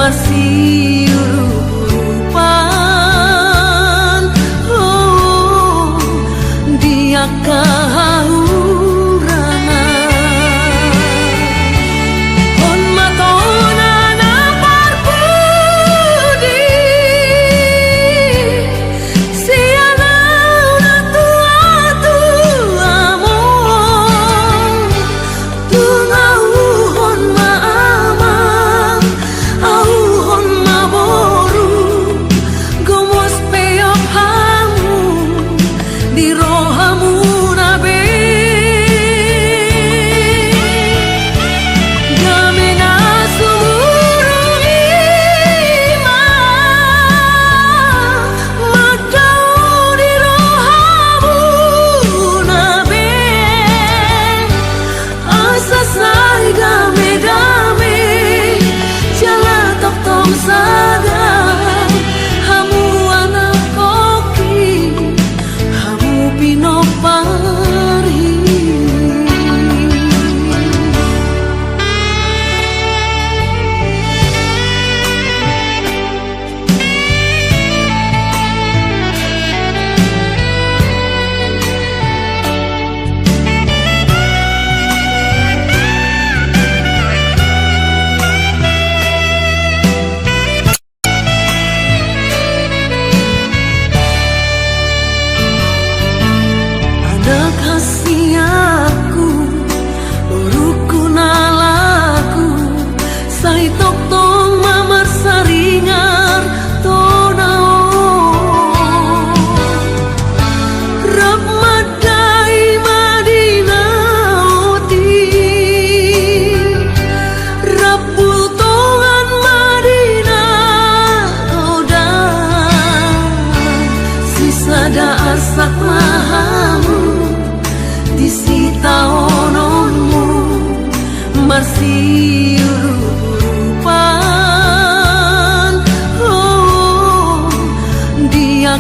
masih urupan. Oh, dia kahurana on matona na parpudi siana una tua amor tungauhon maamang auhon maboru gomos peok hamu di rohamu nabe gamena sumurung ima matau di rohamu nabe asa sai game-game jala tok-tok saga hamu anak koki hamu pinopari. Anak kasih aku, rukun alaku, sai tok tong mamar saringar tonao. Rap madai madinauti, rap pultongan madinah oda, sisa da asak mahamu disita ononmu masih urupan. Oh, dia